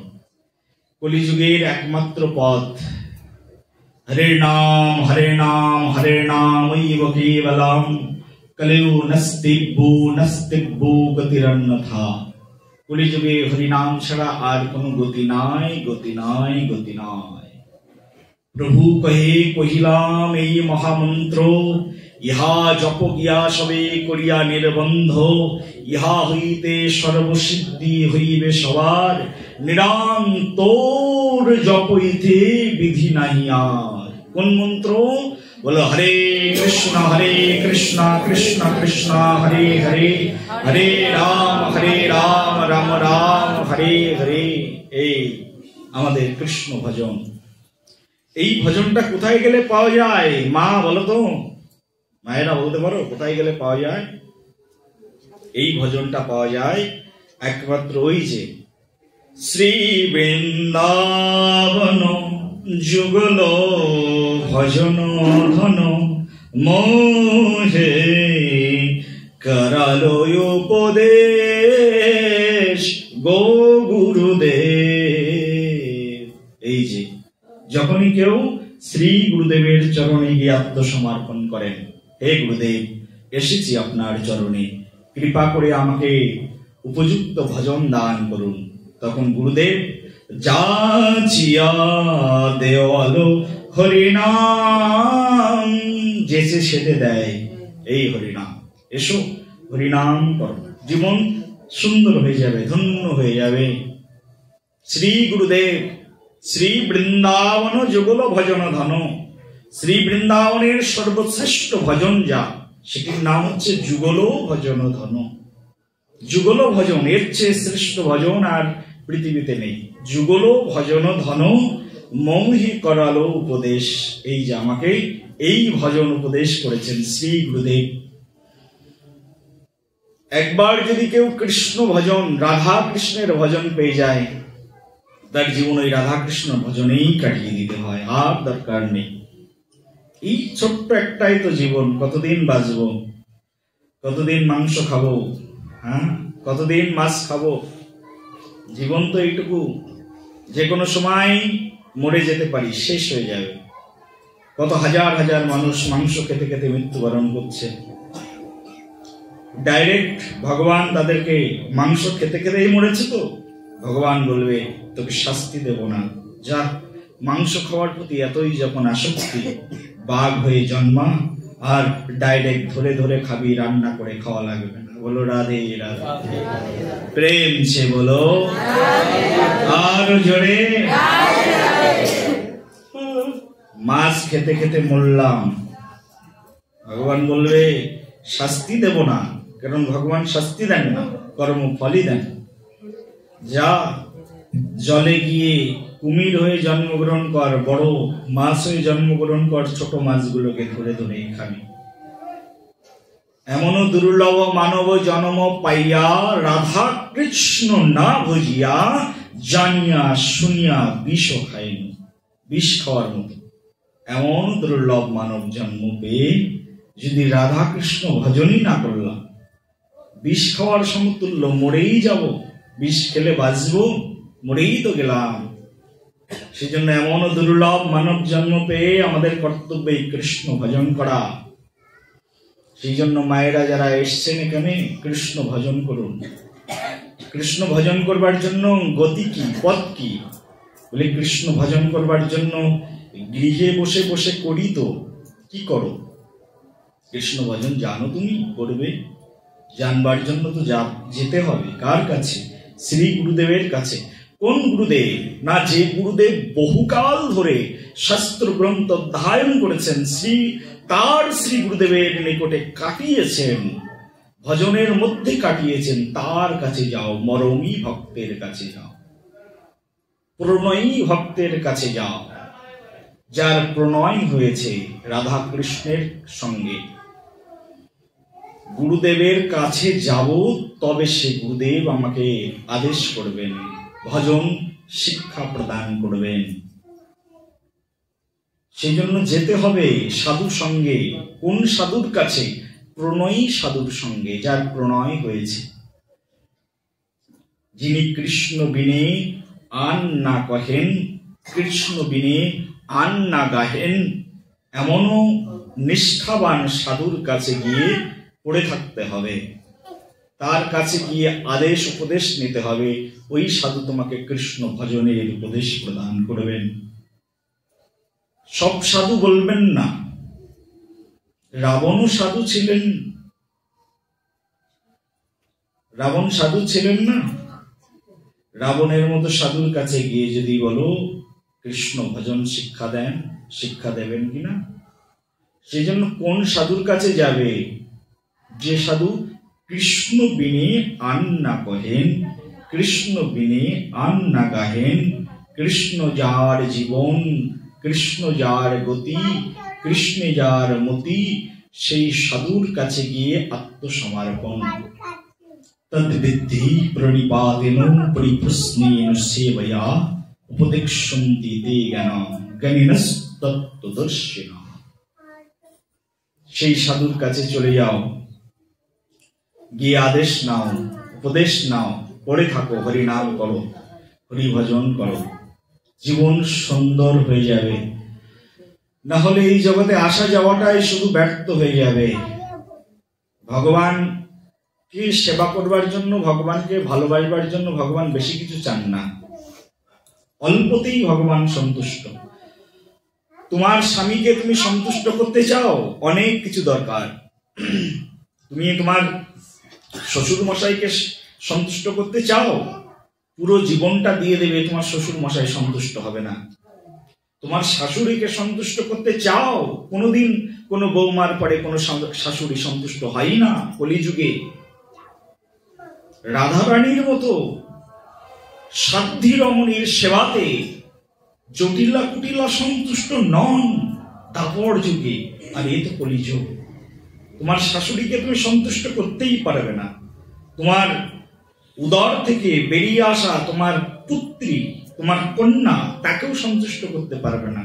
কলিযুগের একমাত্র পথ। হরে নাম হরে নাম হরে নাম কেবলম, কলিযু নস্তিব্বু গতিরন্যথা। কলিযুগে হরিনাম ছাড়া আর কোনো গতি নাই, গতি নাই, গতি নাই। প্রভু কহে কহিলাম এই মহামন্ত্র, ইহা জপ গিয়া সবে করিয়া নির্বন্ধ, ইহা হইতে সর্বসিদ্ধি হইবে সবার, নিরন্তর জপইতে বিধি নাহি আর। কোন মন্ত্র? বলো হরে কৃষ্ণ কৃষ্ণ কৃষ্ণ হরে হরে, হরে রাম রাম রাম হরে হরে। এই আমাদের কৃষ্ণ ভজন। এই ভজনটা কোথায় গেলে পাওয়া যায় মা বলো তো? মায়েরা বলতে পারো কোথায় গেলে পাওয়া যায়? এই ভজনটা পাওয়া যায় একমাত্র ওই যে শ্রী বৃন্দাবন যুগল ভজন ধন, মোহে করালো উপদেশ গো গুরুদেব। এই যে যখনই কেউ শ্রী গুরুদেবের চরণে গিয়ে আত্মসমর্পণ করেন, হে গুরুদেব এসেছি আপনার চরণে, কৃপা করে আমাকে উপযুক্ত ভজন দান করুন, তখন গুরুদেব যাচিয়া দেওয়ালো হরিনাম যেচে সেটে দেয়। এই হরিনাম, এসো হরিনাম করো, জীবন সুন্দর হয়ে যাবে, ধন্য হয়ে যাবে। শ্রী গুরুদেব শ্রী বৃন্দাবন যুগল ভজন ধন, শ্রী বৃন্দাবনের সর্বশ্রেষ্ঠ ভজন যা, সেটির নাম হচ্ছে যুগল ভজন ধন। যুগল ভজন, এর চেয়ে শ্রেষ্ঠ ভজন আর পৃথিবীতে নেই। যুগল ভজন ধন মৌহি করালো উপদেশ। এই যে আমাকে এই ভজন উপদেশ করেছেন শ্রী গুরুদেব। একবার যদি কেউ কৃষ্ণ ভজন, রাধা কৃষ্ণের ভজন পেয়ে যায়, তার জীবন ওই রাধা কৃষ্ণ ভজনেই কাটিয়ে দিতে হয়, আর দরকার নেই। এই ছোট্ট একটাই তো জীবন, কতদিন বাঁচবো, কতদিন মাংস খাবো, হ্যাঁ কতদিন মাছ খাবো? জীবন তো এইটুকু, যে কোনো সময় মরে যেতে পারি, শেষ হয়ে যাবে। কত হাজার হাজার মানুষ মাংস খেতে খেতে মৃত্যুবরণ করছে। ডাইরেক্ট ভগবান তাদেরকে মাংস খেতে খেতেই মরেছে তো ভগবান বলবে তোকে শাস্তি দেব না, যা মাংস খাওয়ার প্রতি এতই যখন আসক্তি, বাঘ হয়ে জন্মা, আর ডাইরেক্ট ধরে ধরে খাবি, রান্না করে খাওয়া লাগবে না। বলো রাধে রাধে, প্রেম সে বলো আর জোরে। মাছ খেতে খেতে মরলাম, ভগবান বলবে শাস্তি দেব না, কারণ ভগবান শাস্তি দেন না, কর্ম ফলই দেন। যা জলে গিয়ে কুমির হয়ে জন্মগ্রহণ কর, বড় মাছ হয়ে জন্মগ্রহণ কর, ছোট মাছগুলোকে ধরে ধরে খাবি। এমনও দুর্লভ মানব জন্ম পাইয়া, রাধা কৃষ্ণ না বুঝিয়া, জানিয়া শুনিয়া বিষ খাইনি। বিষ খাওয়ার মতো এমন দুর্লভ মানব জন্ম পেয়ে যদি রাধা কৃষ্ণ ভজনই না করলাম, বিষ খাওয়ার সমতুল্য, মরেই যাব। বিষ খেলে বাঁচবো, মরেই তো গেলাম। সেই জন্য এমন দুর্লভ মানব জন্ম পেয়ে আমাদের কর্তব্য এই কৃষ্ণ ভজন করা। সেই জন্য মায়েরা যারা এসছেন এখানে, কৃষ্ণ ভজন করুন। কৃষ্ণ ভজন করবার জন্য গতি কি, পথ কি? বলে কৃষ্ণ ভজন করবার জন্য গৃহে বসে বসে করি তো কি করো? কৃষ্ণ ভজন জানো তুমি, করবে। জানবার জন্য তো যেতে হবে কার কাছে? শ্রী গুরুদেবের কাছে। কোন গুরুদেব? না, যে গুরুদেব বহুকাল ধরে শাস্ত্র গ্রন্থ অধ্যয়ন করেছেন, তার শ্রী গুরুদেবের নিকটে কাটিয়েছেন, ভজনের মধ্যে কাটিয়েছেন, তার কাছে যাও। মরমী ভক্তের কাছে যাও, প্রণয়ী ভক্তের কাছে যাও, যার প্রণয় হয়েছে রাধা কৃষ্ণের সঙ্গে। গুরুদেবের কাছে যাব, তবে সে গুরুদেব আমাকে আদেশ করবেন, ভজন শিক্ষা প্রদান করবেন। সেই জন্য যেতে হবে সাধু সঙ্গে। কোন সাধুর কাছে? প্রণয়ী সাধুর সঙ্গে, যার প্রণয় হয়েছে, যিনি কৃষ্ণ বিনে আন না কহেন, কৃষ্ণ বিনে আন না গাহেন, এমনও নিষ্ঠাবান সাধুর কাছে গিয়ে পড়ে থাকতে হবে। তার কাছে গিয়ে আদেশ উপদেশ নিতে হবে। ওই সাধু তোমাকে কৃষ্ণ ভজনের উপদেশ প্রদান করবেন। সব সাধু বলবেন না। রাবণও সাধু ছিলেন, রাবণ সাধু ছিলেন না? রাবণের মতো সাধুর কাছে গিয়ে যদি বলো কৃষ্ণ ভজন শিক্ষা দেন, শিক্ষা দেবেন কিনা? সেই জন্য কোন সাধুর কাছে যাবে? যে সাধু কৃষ্ণ বিনে আন না কহেন, কৃষ্ণ বিনে আন না গাহেন, কৃষ্ণ যার জীবন, কৃষ্ণ যার গতি, কৃষ্ণে যার মতি, সেই সাধুর কাছে গিয়ে আত্মসমর্পণ। তদ্বিদ্ধি প্রণিপাতেন পরিপ্রশ্নেন সেবয়া, উপদেক্ষন্তি তে জ্ঞানিনস্তত্ত্বদর্শিনঃ। সেই সাধুর কাছে চলে যাও, গিয়ে আদেশ নাও, উপদেশ নাও, পড়ে থাকো, হরি নাম করো, হরি ভজন করো, জীবন সুন্দর হয়ে যাবে। না হলে এই জগতে আসা যাওয়াটাই শুধু ব্যর্থ হয়ে যাবে। ভগবানকে সেবা করবার জন্য, ভগবানকে ভালোবাসবার জন্য ভগবান বেশি কিছু চান না, অল্পতেই ভগবান সন্তুষ্ট। তোমার স্বামীকে তুমি সন্তুষ্ট করতে চাও, অনেক কিছু দরকার। তুমি তোমার শ্বশুর মশাইকে সন্তুষ্ট করতে চাও, পুরো জীবনটা দিয়ে দেবে, তোমার শ্বশুর মশাই সন্তুষ্ট হবে না। তোমার শাশুড়িকে সন্তুষ্ট করতে চাও, কোনোদিন কোনো বৌমার পরে কোনো শাশুড়ি সন্তুষ্ট হয় না কলিযুগে। রাধারানীর মতো সাধ্বী রমণীর সেবাতে জটিলা কুটিলা সন্তুষ্ট নন দাপর যুগে, আর এ তো কলিযুগ। তোমার শাশুড়িকে তুমি সন্তুষ্ট করতেই পারবে না। তোমার উদর থেকে বেরিয়ে আসা তোমার পুত্রী, তোমার কন্যা, তাকেও সন্তুষ্ট করতে পারবে না।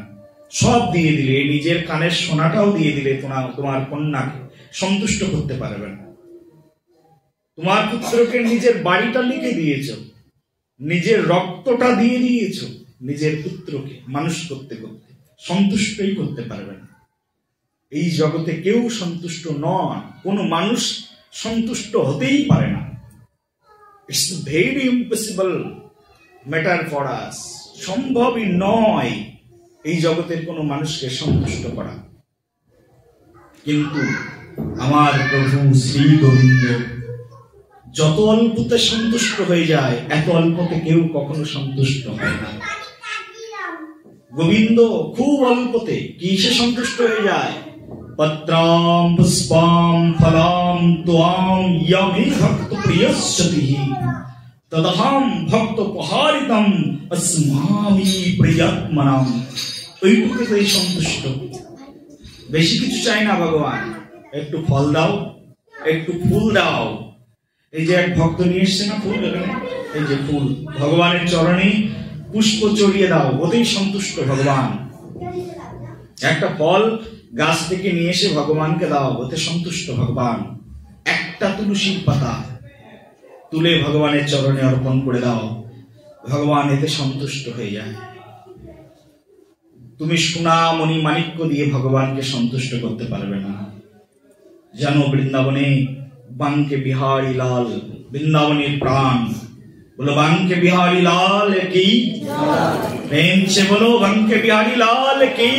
সব দিয়ে দিলে, নিজের কানের সোনাটাও দিয়ে দিলে, তোমার কন্যাকে সন্তুষ্ট করতে পারবে না। তোমার পুত্রকে নিজের বাড়িটা লিখে দিয়েছ, নিজের রক্তটা দিয়ে দিয়েছ, নিজের পুত্রকে মানুষ করতে করতে সন্তুষ্টই করতে পারবে না। এই জগতে কেউ সন্তুষ্ট নয়, কোনো মানুষ সন্তুষ্ট হতেই পারে না। It's very impossible matter for us. সম্ভবই নয় এই জগতের কোনো মানুষকে সন্তুষ্ট করা। কিন্তু আমার প্রভু শ্রী গোবিন্দ যত অল্পতে সন্তুষ্ট হয়ে যায়, এত অল্পতে কেউ কখনো সন্তুষ্ট হয় না। গোবিন্দ খুব অল্পতে কিসে সন্তুষ্ট হয়ে যায়? পত্রাম পুষ্পাম ফলাম ত্বাম ইয়ামি ভক্ত প্রিয়স্যতিহি তদহম ভক্ত পহারিতম अस्माমি প্রিয়াত্মনাম। ওইটুকুতেই সন্তুষ্ট, বেশি কিছু চাই না ভগবান। একটু ফল দাও, একটু ফুল দাও। এই যে এক ভক্ত নিয়ে এসছে না ফুল, এই যে ফুল, ভগবানের চরণে পুষ্প চড়িয়ে দাও, ওতেই সন্তুষ্ট ভগবান। একটা ফল গাছ থেকে নিয়ে এসে ভগবানকে দাও, ওতে সন্তুষ্ট ভগবান। একটা তুলসীর পাতা তুলে ভগবানের চরণে অর্পণ করে দাও, ভগবান এতে সন্তুষ্ট হয়ে যায়। তুমি সোনা মণি মাণিক্য দিয়ে ভগবানকে সন্তুষ্ট করতে পারবে না। জানো বৃন্দাবনে বাঙ্কে বিহারী লাল, বৃন্দাবনের প্রাণ, বলো বাঙ্কে বিহারী লাল কি, প্রেম সে বলো বাঙ্কে বিহারী লাল কি।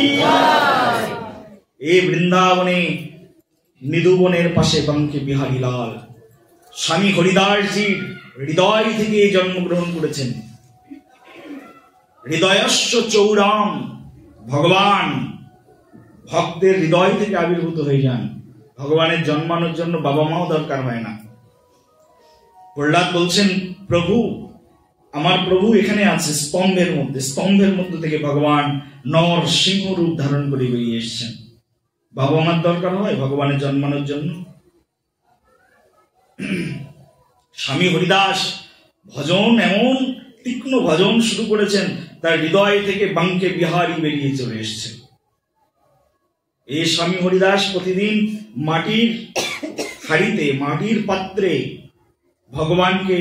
এই বৃন্দাবনে নিদুবনের পাশে বাঙ্কে বিহারী লাল স্বামী হরিদাসজির হৃদয় থেকে জন্মগ্রহণ করেছেন। হৃদয়স্য চৌরাম, ভগবান ভক্তের হৃদয় থেকে আবির্ভূত হয়ে যান। ভগবানের জন্মানোর জন্য বাবা মাও দরকার হয় না। প্রহ্লাদ বলছেন, প্রভু আমার প্রভু এখানে আছে স্তম্ভের মধ্যে, স্তম্ভের মধ্যে থেকে ভগবান নর সিংহ রূপ ধারণ করে বেরিয়ে এসেছেন। বাবা মার দরকার হয় ভগবানের জন্মানোর জন্য? স্বামী হরিদাস ভজন এমন তীক্ষ্ণ ভজন শুরু করেছেন, তার হৃদয় থেকে বাঙ্কে বিহারী বেরিয়ে চলে এসছে। এই স্বামী হরিদাস প্রতিদিন মাটির হাড়িতে, মাটির পাত্রে ভগবানকে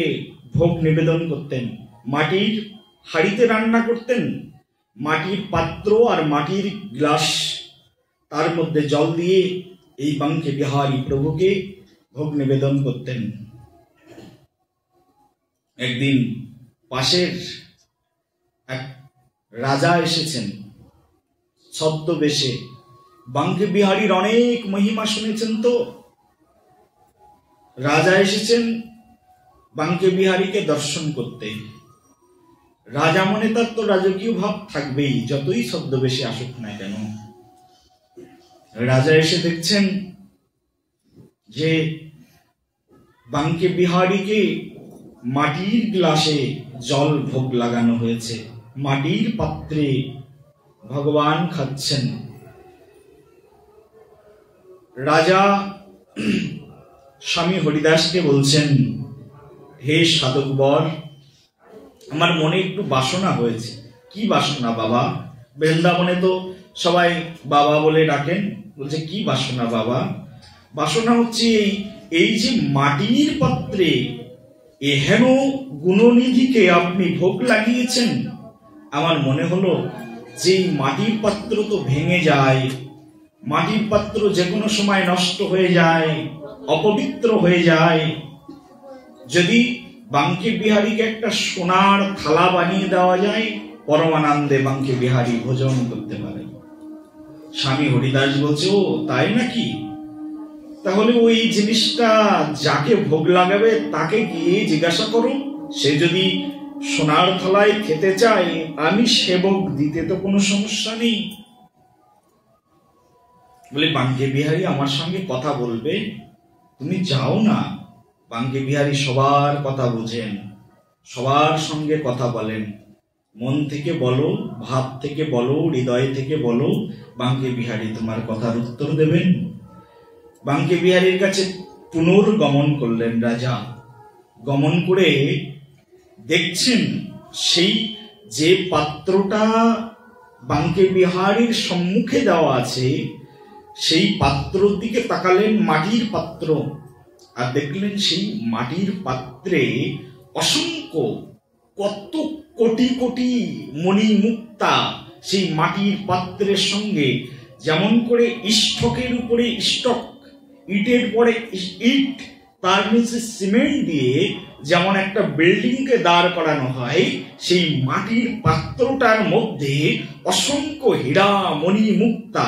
ভোগ নিবেদন করতেন। মাটির হাড়িতে রান্না করতেন, মাটির পাত্র আর মাটির গ্লাস, তার মধ্যে জল দিয়ে এই বাঙ্কে বিহারী প্রভুকে ভোগ নিবেদন করতেন। একদিন পাশের এক রাজা এসেছেন ছদ্মবেশে। বাঙ্কে বিহারীর অনেক মহিমা শুনেছেন তো, রাজা এসেছেন বাঙ্কে বিহারীকে দর্শন করতে। রাজা মনে তার তো রাজকীয় ভাব থাকবেই, যতই ছদ্মবেশে আসুক না কেন। রাজা এসে দেখছেন যে বাঙ্কে বিহারীকে মাটির গ্লাসে জল ভোগ লাগানো হয়েছে, মাটির পাত্রে ভগবান খাচ্ছেন। রাজা স্বামী হরিদাসকে বলছেন, হে সাধক বর, আমার মনে একটু বাসনা হয়েছে। কি বাসনা বাবা? বৃন্দাবনে তো সবাই বাবা বলে ডাকেন। বলছে, কি বাসনা বাবা? বাসনা হচ্ছে এই যে মাটির পাত্রে এহেন গুণনিধিকে আপনি ভোগ লাগিয়েছেন, আমার মনে হলো যে মাটির পাত্র তো ভেঙে যায়, মাটির পাত্র যে কোনো সময় নষ্ট হয়ে যায়, অপবিত্র হয়ে যায়। যদি বাঙ্কে বিহারীকে একটা সোনার থালা বানিয়ে দেওয়া যায়, পরমানন্দে বাঙ্কে বিহারী ভোজন করতে পারে। স্বামী হরিদাস বলছে, ও তাই নাকি? তাহলে ওই জিনিসটা যাকে ভোগ লাগাবে তাকে গিয়ে জিজ্ঞাসা করো, সে যদি সোনার থালায় খেতে চায় আমি সেবক, দিতে তো কোনো সমস্যা নেই। বলে, বাঙ্কে বিহারী আমার সঙ্গে কথা বলবে, তুমি যাও না। বাঙ্কে বিহারী সবার কথা বোঝেন, সবার সঙ্গে কথা বলেন। মন থেকে বলো, ভাব থেকে বলো, হৃদয় থেকে বলো, বাঙ্কে বিহারী তোমার কথার উত্তর দেবেন। বাঙ্কে বিহারীর কাছে পুনর্গমন করলেন রাজা। গমন করে দেখছেন সেই যে পাত্রটা বাঙ্কে বিহারীর সম্মুখে দেওয়া আছে, সেই পাত্রর দিকে তাকালেন, মাটির পাত্র, আর দেখলেন সেই মাটির পাত্রে অসংখ্য কত কোটি কোটি মণি মুক্তা সেই মাটির পাত্রের সঙ্গে, যেমন করে স্টকের উপরে স্টক, ইটের পরে ইট, তার নিচে সিমেন্ট দিয়ে যেমন একটা বিল্ডিংকে দাঁড় করানো হয়, সেই মাটির পাত্রটার মধ্যে অসংখ্য হীরা মণি মুক্তা,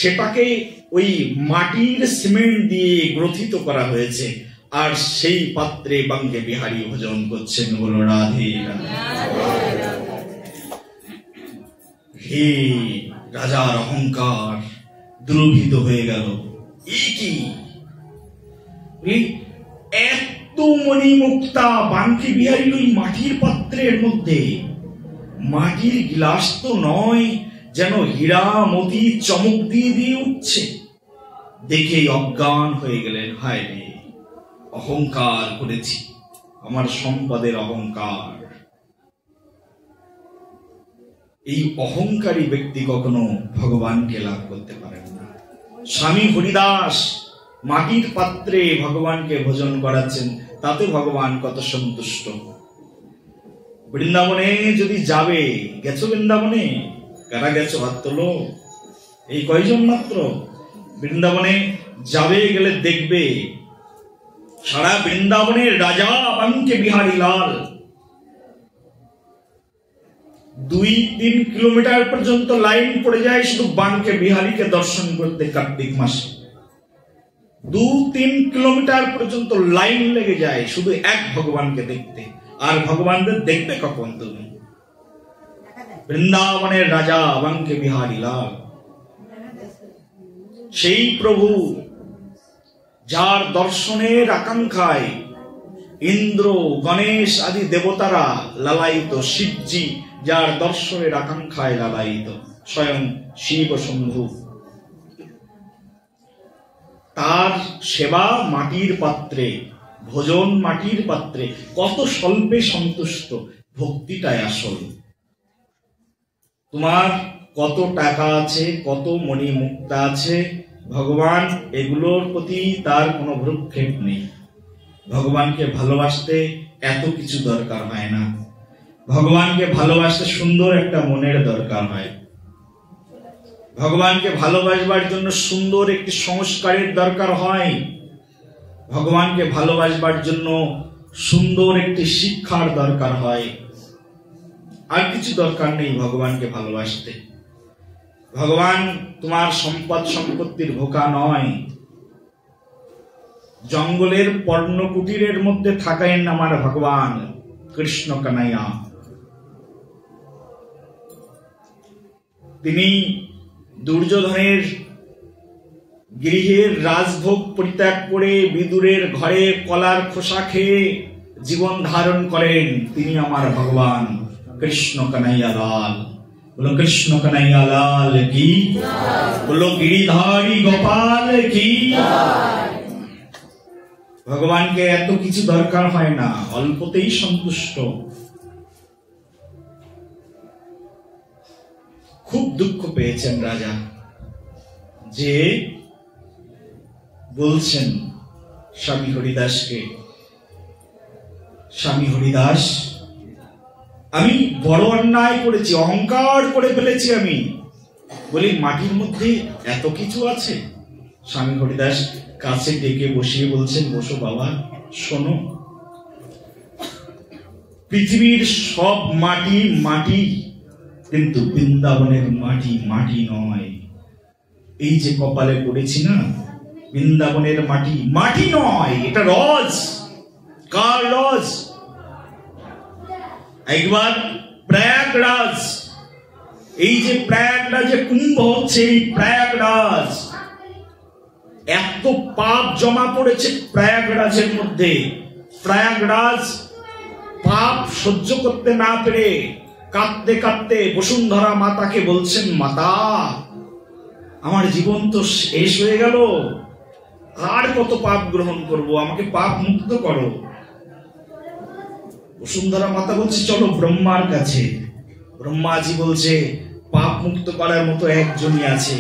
সেটাকে ওই মাটির সিমেন্ট দিয়ে গ্রথিত করা হয়েছে। আর সেই পাত্রে বাঙ্কে বিহারী ভোজন করছেন। বলো রাধে রাধে। হে রাজার অহংকার দ্রবীভূত হয়ে গেল। কি এত মণিমুক্তা বাঙ্কে বিহারীর ওই মাটির পাত্রের মধ্যে! মাটির গ্লাস তো নয়, যেন হীরা মতি চমক দিয়ে দিয়ে উঠছে। দেখে অজ্ঞান হয়ে গেলেন। হায় রে, অহংকার করেছি, আমার সম্পদের অহংকার। এই অহংকারী ব্যক্তি কখনো ভগবানকে লাভ করতে পারেন না। স্বামী হরিদাস মাটির পাত্রে ভগবানকে ভোজন করাচ্ছেন, তাতে ভগবান কত সন্তুষ্ট। বৃন্দাবনে যদি যাবে, গেছো বৃন্দাবনে? কারা গেছো হাত তোলো। এই কয়জন মাত্র? বৃন্দাবনে যাবে, গেলে দেখবে সারা বৃন্দাবনের রাজা বাঙ্কে বিহারী লাল 2-3 কিলোমিটার পর্যন্ত লাইন পড়ে যায় শুধু বাঙ্কে বিহারীকে দর্শন করতে। কার্তিক মাসে 2-3 কিলোমিটার পর্যন্ত লাইন লেগে যায় শুধু এক ভগবানকে দেখতে। আর ভগবানদের দেখবে কখন তুমি? বৃন্দাবনের রাজা বাঙ্কে বিহারী লাল, সেই প্রভু যার দর্শনের আকাঙ্ক্ষায় ইন্দ্র, গণেশ আদি দেবতারা লালায়িত, শিবজি যার দর্শনের আকাঙ্ক্ষায় লালায়িত, স্বয়ং শিব শম্ভু। তার সেবা মাটির পাত্রে, ভোজন মাটির পাত্রে, কত স্বল্পে সন্তুষ্ট। ভক্তিটাই আসল। তোমার কত টাকা আছে, কত মণি মুক্তা আছে, ভগবান এগুলোর প্রতি তার কোনো ভ্রুক্ষেপ নেই। ভগবানকে ভালোবাসতে এত কিছু দরকার হয় না। ভগবানকে ভালোবাসতে সুন্দর একটা মনের দরকার হয়। ভগবানকে ভালোবাসবার জন্য সুন্দর একটি সংস্কারের দরকার হয়। ভগবানকে ভালোবাসবার জন্য সুন্দর একটি শিক্ষার দরকার হয়। আর কিছু দরকার নেই ভগবানকে ভালোবাসতে। ভগবান তোমার সম্পদ সম্পত্তির ভোকা নয়। জঙ্গলের পর্ণকুটিরের মধ্যে থাকেন আমার ভগবান কৃষ্ণ কানাইয়া। তিনি দুর্যোধনের গৃহের রাজভোগ পরিত্যাগ করে বিদুরের ঘরে কলার খোসা খেয়ে জীবন ধারণ করেন। তিনি আমার ভগবান কৃষ্ণ কানাইয়া লাল। বলো কৃষ্ণ কানাইয়া লাল কি, বলো গিরিধারী গোপাল কি। ভগবানকে এত কিছু দরকার হয় না, অল্পতেই সন্তুষ্ট। খুব দুঃখ পেয়েছেন রাজা, যে বলছেন স্বামী হরিদাসকে, স্বামী হরিদাস আমি বড় অন্যায় করেছি, অহংকার করে ফেলেছি। আমি বলি মাটির মধ্যে এত কিছু আছে। স্বামী হরিদাস কাছে ডেকে বসিয়ে বলছেন, বসো বাবা, শোনো, পৃথিবীর সব মাটি মাটি, কিন্তু বৃন্দাবনের মাটি মাটি নয়। এই যে কপালে পড়েছি না, বৃন্দাবনের মাটি মাটি নয়, এটা রজ। কার রজ? একবার প্রয়াগরাজ, এই যে প্রয়াগরাজে কুম্ভ হচ্ছে, এই প্রয়াগরাজ এত পাপ জমা পড়েছে প্রয়াগরাজের মধ্যে। প্রয়াগরাজ পাপ সহ্য করতে না পেরে কাঁদতে কাঁদতে বসুন্ধরা মাতাকে বলছেন, মাতা আমার জীবন তো শেষ হয়ে গেল, আর কত পাপ গ্রহণ করব, আমাকে পাপ মুক্ত করো। বসুন্ধরা মাতা বলছে, চলো ব্রহ্মার কাছে। ব্রহ্মাজি বলছে, পাপ মুক্ত করার মতো একজনই আছে,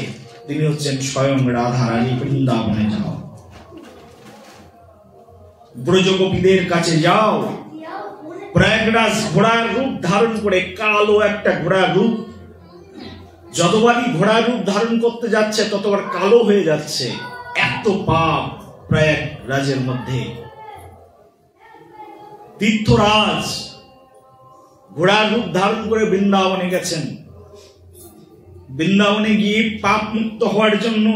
তিনি হচ্ছেন স্বয়ং রাধা রানী। বৃন্দাবনে যাও, ব্রজগোপীদের কাছে যাও, প্রয়াগরাজ ঘোড়ার রূপ ধারণ করে, কালো একটা ঘোড়ার রূপ, যতবারই ঘোড়ার রূপ ধারণ করতে যাচ্ছে ততবার কালো হয়ে যাচ্ছে। এত পাপ প্রয়াগরাজের মধ্যে। তীর্থরাজ ঘোড়ার রূপ ধারণ করে বৃন্দাবনে গেছেন। বৃন্দাবনে গিয়ে পাপ মুক্ত হওয়ার জন্য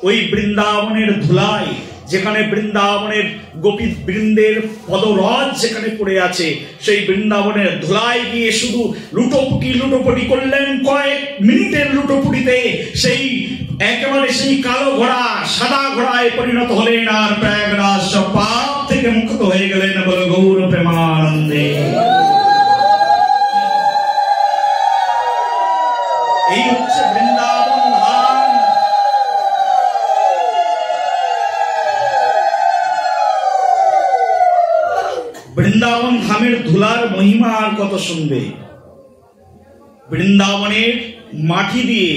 ওই বৃন্দাবনের ধুলায়, যেখানে বৃন্দাবনের গোপী বৃন্দের পদরজ যেখানে পড়ে আছে, সেই বৃন্দাবনের ধুলায় গিয়ে শুধু লুটোপুটি করলেন। কয়েক মিনিটের লুটোপুটিতে সেই একেবারে সেই কালো ঘোড়া সাদা ঘোড়ায় পরিণত হলেন, আর প্রয়াগরাজ সব পাপ থেকে মুক্ত হয়ে গেলেন। বলে গৌর প্রেমানন্দে। এই হচ্ছে বৃন্দাবন ধাম। বৃন্দাবন ধামের ধুলার মহিমা আর কত শুনবে। বৃন্দাবনের মাটি দিয়ে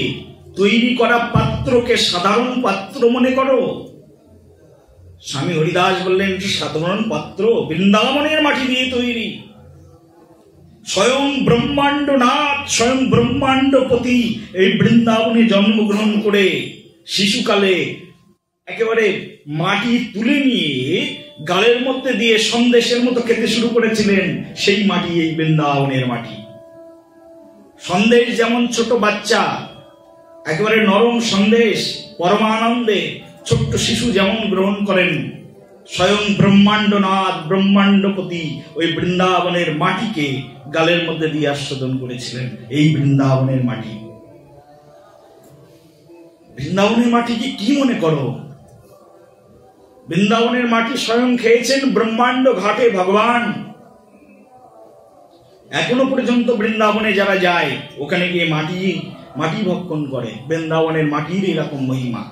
তৈরি করা পাত্রকে সাধারণ পাত্র মনে করো। স্বামী হরিদাস বললেন সাধারণ পাত্র, বৃন্দাবনের মাটি দিয়ে তৈরি। স্বয়ং ব্রহ্মাণ্ডনাথ, স্বয়ং ব্রহ্মাণ্ডপতি এই বৃন্দাবনে জন্মগ্রহণ করে শিশুকালে একেবারে মাটি তুলে নিয়ে গালের মধ্যে দিয়ে সন্দেশের মতো খেতে শুরু করেছিলেন। সেই মাটি এই বৃন্দাবনের মাটি। সন্দেশ যেমন ছোট বাচ্চা একেবারে নরম সন্দেশ পরমানন্দে ছোট্ট শিশু যেমন গ্রহণ করেন, স্বয়ং ব্রহ্মাণ্ডনাথ ব্রহ্মাণ্ডপতি ওই বৃন্দাবনের মাটিকে গালের মধ্যে দিয়ে আস্বাদন করেছিলেন। এই বৃন্দাবনের মাটি। বৃন্দাবনের মাটিকে কি মনে করো? বৃন্দাবনের মাটি স্বয়ং খেয়েছেন ব্রহ্মাণ্ড ঘাটে ভগবান। এখনো পর্যন্ত বৃন্দাবনে যারা যায় ওখানে গিয়ে মাটি ভক্ষণ করে। বৃন্দাবনের মাটির এরকম মহিমা।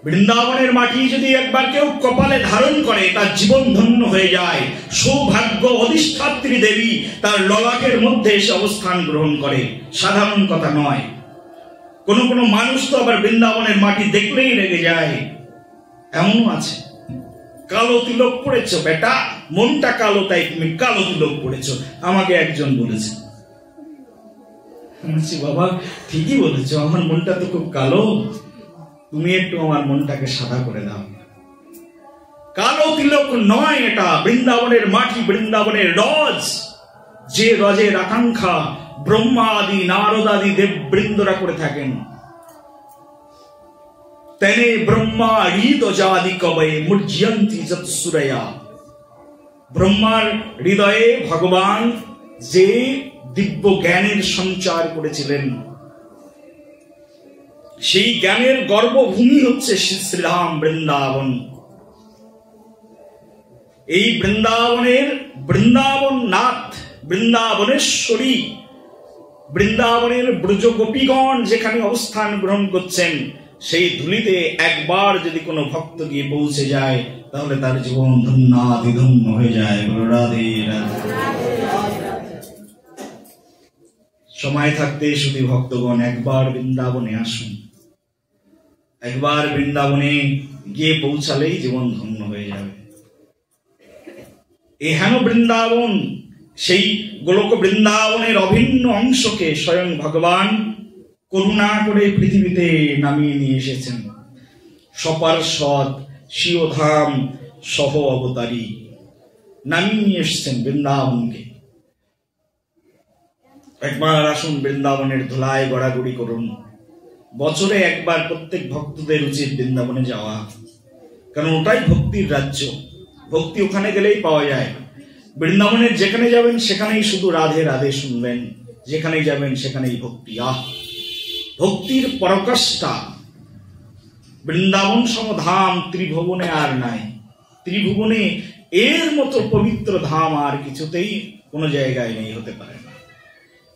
বৃন্দাবনের মাটি যদি একবার কেউ কপালে ধারণ করে তার জীবন ধন্য হয়ে যায়। সৌভাগ্য অধিষ্ঠাত্রী দেবী তার ললাটের মধ্যে এসে অবস্থান গ্রহণ করে। সাধারণ কথা নয়। কোন কোন মানুষ তো আবার বৃন্দাবনের মাটি দেখলেই রেগে যায়, এমনও আছে। কালো তিলক পড়েছ বেটা, মনটা কালো তাই তুমি কালো তিলক পড়েছ, আমাকে একজন বলেছে। বাবা ঠিকই বলেছ, আমার মনটা তো খুব কালো, তুমি একটু আমার মনটাকে সাদা করে দাও। কালো তিলক নয় এটা, বৃন্দাবনের মাটি, বৃন্দাবনের রজ। যে রজের আকাঙ্ক্ষা ব্রহ্মা আদি নারদ আদি দেববৃন্দরা করে থাকেন। তেনে ব্রহ্মা হৃদজাদি কবয়ে মুর্জয়ন্তি যৎসুরয়া। ব্রহ্মার হৃদয়ে ভগবান যে দিব্য জ্ঞানের সঞ্চার করেছিলেন, সেই জ্ঞানের গর্ভভূমি হচ্ছে শ্রীরাম বৃন্দাবন। এই বৃন্দাবনের বৃন্দাবন নাথ, বৃন্দাবনেশ্বরী, বৃন্দাবনের ব্রজগোপীগণ যেখানে অবস্থান গ্রহণ করছেন, সেই ধুলিতে একবার যদি কোনো ভক্ত গিয়ে পৌঁছে যায় তাহলে তার জীবন ধন্যাধিধন্য হয়ে যায়। রাধে রাধে। সময় থাকতে শুধু ভক্তগণ একবার বৃন্দাবনে আসুন। একবার বৃন্দাবনে গিয়ে পৌঁছালেই জীবন ধন্য হয়ে যাবে। এহেন বৃন্দাবন, সেই গোলক বৃন্দাবনের অভিন্ন অংশকে স্বয়ং ভগবান করুণা করে পৃথিবীতে নামিয়ে নিয়ে এসেছেন। সপার্ষদ শিওধাম সহ অবতারী নামিয়ে নিয়ে এসেছেন বৃন্দাবনকে। একবার আসুন, বৃন্দাবনের ধুলায় গড়াগড়ি করুন। বছরে একবার প্রত্যেক ভক্তদের উচিত বৃন্দাবনে যাওয়া, কারণ ওটাই ভক্তির রাজ্য। ভক্তি ওখানে গেলেই পাওয়া যায়। বৃন্দাবনের যেখানে যাবেন সেখানেই শুধু রাধে রাধে শুনবেন, যেখানেই যাবেন সেখানেই ভক্তি। ভক্তির পরাকাষ্ঠা বৃন্দাবন সমধাম ত্রিভুবনে আর নাই। ত্রিভুবনে এর মতো পবিত্র ধাম আর কিছুতেই কোনো জায়গায় নেই, হতে পারে না।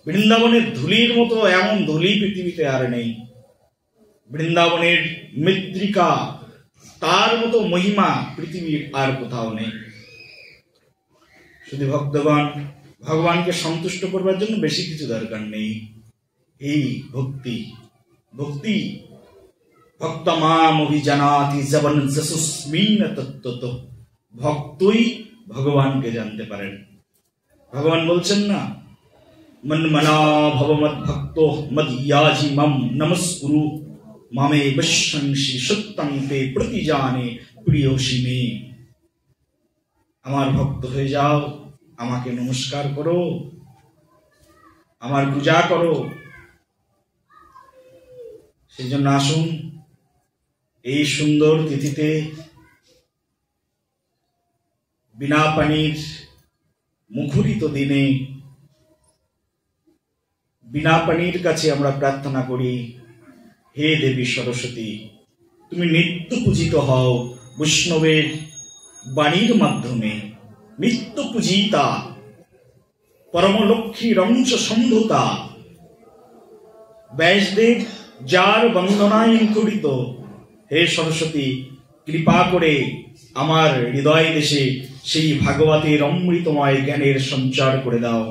বৃন্দাবনের ধুলির মতো এমন ধুলি পৃথিবীতে আর নেই। বৃন্দাবনের মৃত্তিকা, তার মতো মহিমা পৃথিবীর আর কোথাও নেই। শুধু ভক্তগণ ভগবানকে সন্তুষ্ট করবার জন্য বেশি কিছু দরকার নেই। এই ভক্তি, ভক্তি ভক্তমাম অভিজানাতি জবন যশুস্মিন তত্ত্বত। ভক্তই ভগবানকে জানতে পারেন। ভগবান বলছেন না, মন্মনা ভব মদ ভক্ত মদ ইয়াজি মম নমস্কুরু মামে বশ্যংসি সত্যং তে প্রতিজানে প্রিয়সি মে। আমার ভক্ত হয়ে যাও, আমাকে নমস্কার করো, আমার পূজা করো। সেই জন্য আসুন এই সুন্দর তিথিতে বিনা পানির মুখরিত দিনে বিনা পানির কাছে আমরা প্রার্থনা করি, হে দেবী সরস্বতী, তুমি নিত্য পূজিত হও বৈষ্ণবের বাণীর মাধ্যমে। নিত্য পূজিতা পরমলক্ষ্মী রঞ্চ সন্ধতা। ব্যাসদেব যার বন্দনায় মুখরিত, হে সরস্বতী কৃপা করে আমার হৃদয় দেশে সেই ভাগবতের অমৃতময় জ্ঞানের সঞ্চার করে দাও।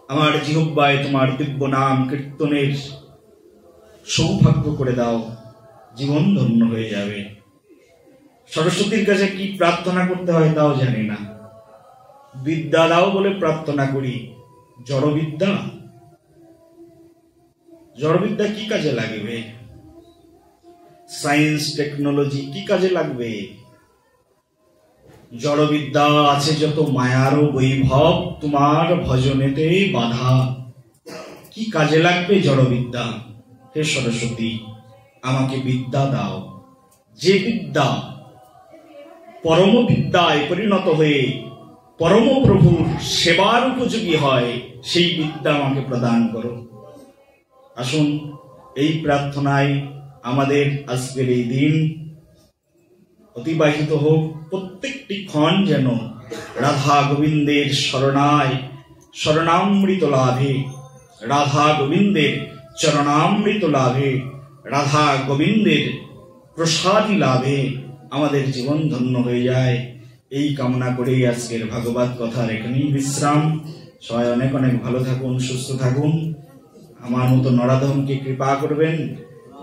আমার জিহ্বায় তোমার দিব্য নাম কীর্তনের সৌভাগ্য করে দাও, জীবন ধন্য হয়ে যাবে। সরস্বতীর কাছে কি প্রার্থনা করতে হয় তাও জানি না, বিদ্যা দাও বলে প্রার্থনা করি। জড়বিদ্যা, জড়বিদ্যা কি কাজে লাগবে? সায়েন্স টেকনোলজি কি কাজে লাগবে? জড়বিদ্যা আছে যত মায়ারও বৈভব, তোমার ভজনেতে বাধা। কি কাজে লাগবে জড়বিদ্যা? হে সরস্বতী আমাকে বিদ্যা দাও, যে বিদ্যা পরম বিদ্যায় পরিণত হয়ে পরম প্রভুর সেবার উপযোগী হয়, সেই বিদ্যা আমাকে প্রদান করো। আসুন এই প্রার্থনায় আমাদের আজকের এই দিন অতিবাহিত হোক। প্রত্যেকটি ক্ষণ যেন রাধা গোবিন্দের শরণায় শরণামৃত লাভে, রাধা গোবিন্দের চরণামৃত লাভে, রাধা গোবিন্দের প্রসাদী লাভে আমাদের জীবন ধন্য হয়ে যায়। এই কামনা করেই আজকের ভাগবত কথার এখানেই বিশ্রাম। সবাই অনেক অনেক ভালো থাকুন, সুস্থ থাকুন। আমার মতো নরাধমকে কৃপা করবেন।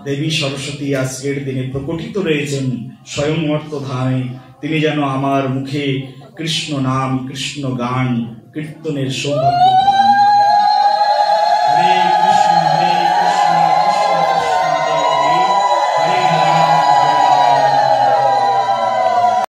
দেবী সরস্বতী আজকের দিনে প্রকটিত রয়েছেন স্বয়ং অর্থধামে। তিনি যেন আমার মুখে কৃষ্ণ নাম, কৃষ্ণ গান, কীর্তনের সৌভাগ্য